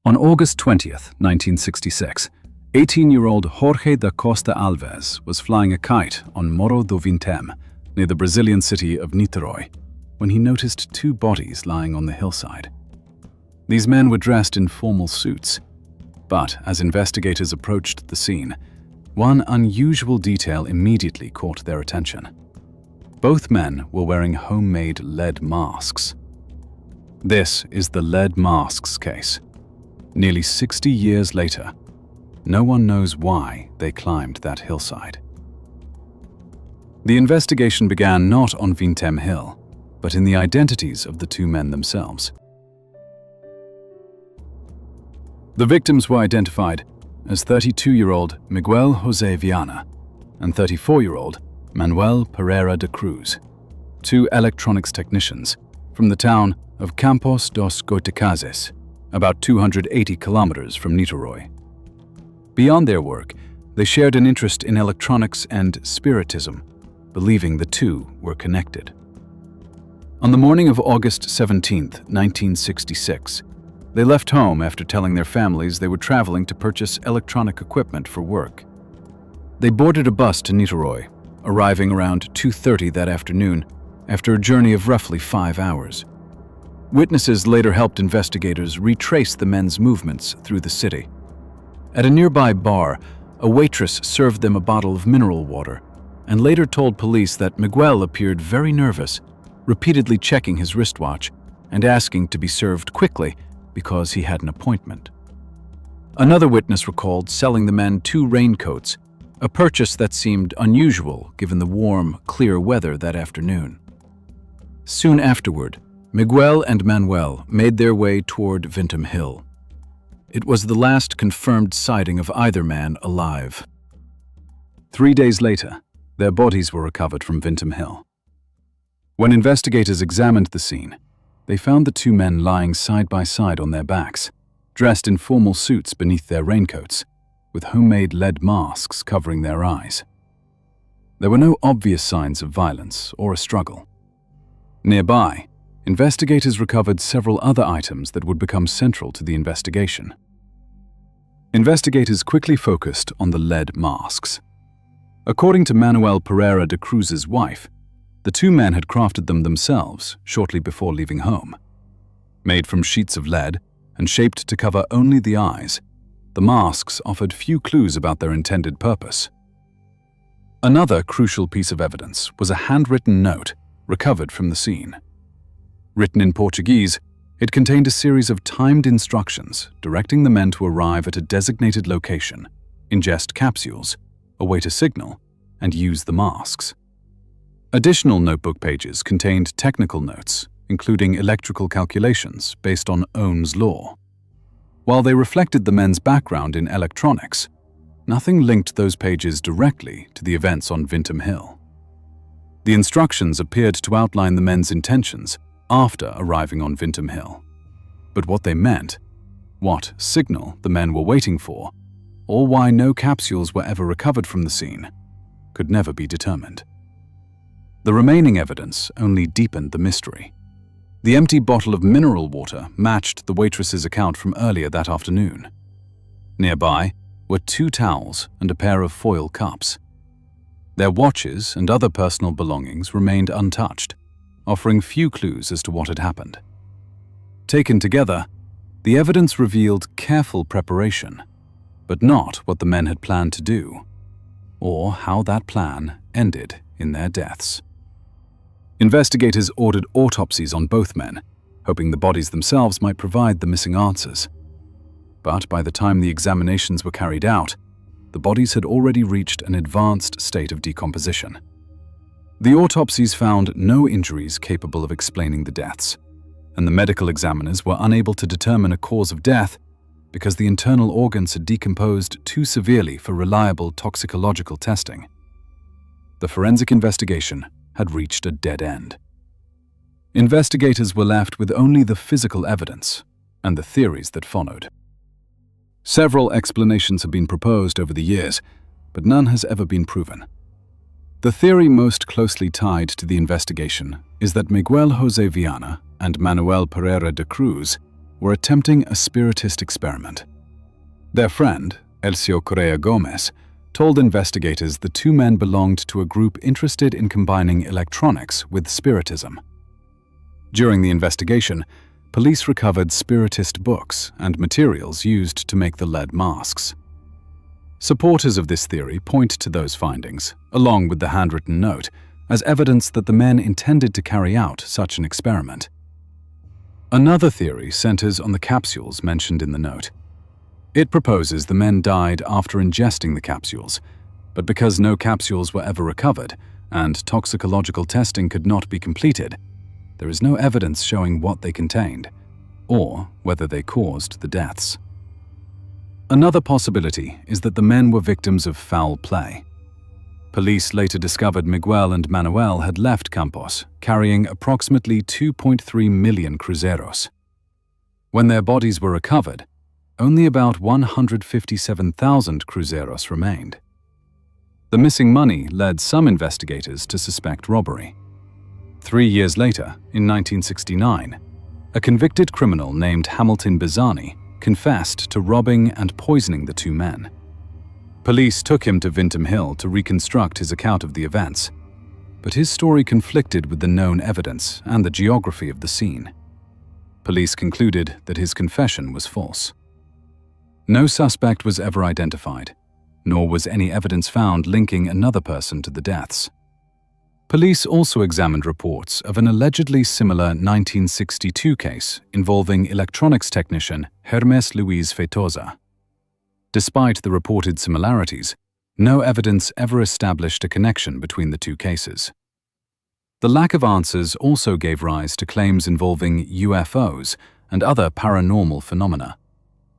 On August 20th, 1966, 18-year-old Jorge da Costa Alves was flying a kite on Morro do Vintém, near the Brazilian city of Niterói, when he noticed two bodies lying on the hillside. These men were dressed in formal suits, but as investigators approached the scene, one unusual detail immediately caught their attention. Both men were wearing homemade lead masks. This is the lead masks case. Nearly 60 years later, no one knows why they climbed that hillside. The investigation began not on Vintém Hill, but in the identities of the two men themselves. The victims were identified as 32-year-old Miguel José Viana and 34-year-old Manuel Pereira de Cruz, two electronics technicians from the town of Campos dos Goitacazes, about 280 kilometers from Niterói. Beyond their work, they shared an interest in electronics and spiritism, believing the two were connected. On the morning of August 17, 1966, they left home after telling their families they were traveling to purchase electronic equipment for work. They boarded a bus to Niterói, arriving around 2:30 that afternoon after a journey of roughly 5 hours. Witnesses later helped investigators retrace the men's movements through the city. At a nearby bar, a waitress served them a bottle of mineral water and later told police that Miguel appeared very nervous, repeatedly checking his wristwatch and asking to be served quickly because he had an appointment. Another witness recalled selling the men 2 raincoats, a purchase that seemed unusual given the warm, clear weather that afternoon. Soon afterward, Miguel and Manuel made their way toward Vintém Hill. It was the last confirmed sighting of either man alive. 3 days later, their bodies were recovered from Vintém Hill. When investigators examined the scene, they found the two men lying side by side on their backs, dressed in formal suits beneath their raincoats, with homemade lead masks covering their eyes. There were no obvious signs of violence or a struggle. Nearby, investigators recovered several other items that would become central to the investigation. Investigators quickly focused on the lead masks. According to Manuel Pereira de Cruz's wife, the two men had crafted them themselves shortly before leaving home. Made from sheets of lead and shaped to cover only the eyes, the masks offered few clues about their intended purpose. Another crucial piece of evidence was a handwritten note recovered from the scene. Written in Portuguese, it contained a series of timed instructions directing the men to arrive at a designated location, ingest capsules, await a signal, and use the masks. Additional notebook pages contained technical notes, including electrical calculations based on Ohm's law. While they reflected the men's background in electronics, nothing linked those pages directly to the events on Vintém Hill. The instructions appeared to outline the men's intentions after arriving on Vintém Hill. But what they meant, what signal the men were waiting for, or why no capsules were ever recovered from the scene, could never be determined. The remaining evidence only deepened the mystery. The empty bottle of mineral water matched the waitress's account from earlier that afternoon. Nearby were 2 towels and a pair of foil cups. Their watches and other personal belongings remained untouched, offering few clues as to what had happened. Taken together, the evidence revealed careful preparation, but not what the men had planned to do, or how that plan ended in their deaths. Investigators ordered autopsies on both men, hoping the bodies themselves might provide the missing answers. But by the time the examinations were carried out, the bodies had already reached an advanced state of decomposition. The autopsies found no injuries capable of explaining the deaths, and the medical examiners were unable to determine a cause of death because the internal organs had decomposed too severely for reliable toxicological testing. The forensic investigation had reached a dead end. Investigators were left with only the physical evidence and the theories that followed. Several explanations have been proposed over the years, but none has ever been proven. The theory most closely tied to the investigation is that Miguel José Viana and Manuel Pereira de Cruz were attempting a spiritist experiment. Their friend, Elcio Correa Gomez, told investigators the two men belonged to a group interested in combining electronics with spiritism. During the investigation, police recovered spiritist books and materials used to make the lead masks. Supporters of this theory point to those findings, along with the handwritten note, as evidence that the men intended to carry out such an experiment. Another theory centers on the capsules mentioned in the note. It proposes the men died after ingesting the capsules, but because no capsules were ever recovered and toxicological testing could not be completed, there is no evidence showing what they contained or whether they caused the deaths. Another possibility is that the men were victims of foul play. Police later discovered Miguel and Manuel had left Campos carrying approximately 2.3 million cruceros. When their bodies were recovered, only about 157,000 cruceros remained. The missing money led some investigators to suspect robbery. 3 years later, in 1969, a convicted criminal named Hamilton Bizani confessed to robbing and poisoning the two men. Police took him to Vintém Hill to reconstruct his account of the events, but his story conflicted with the known evidence and the geography of the scene. Police concluded that his confession was false. No suspect was ever identified, nor was any evidence found linking another person to the deaths. Police also examined reports of an allegedly similar 1962 case involving electronics technician Hermes Luis Feitosa. Despite the reported similarities, no evidence ever established a connection between the two cases. The lack of answers also gave rise to claims involving UFOs and other paranormal phenomena,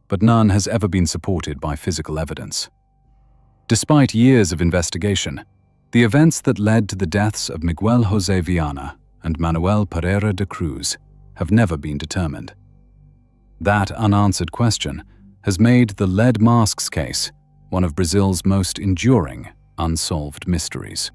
but none has ever been supported by physical evidence. Despite years of investigation, the events that led to the deaths of Miguel José Viana and Manuel Pereira de Cruz have never been determined. That unanswered question has made the lead masks case one of Brazil's most enduring unsolved mysteries.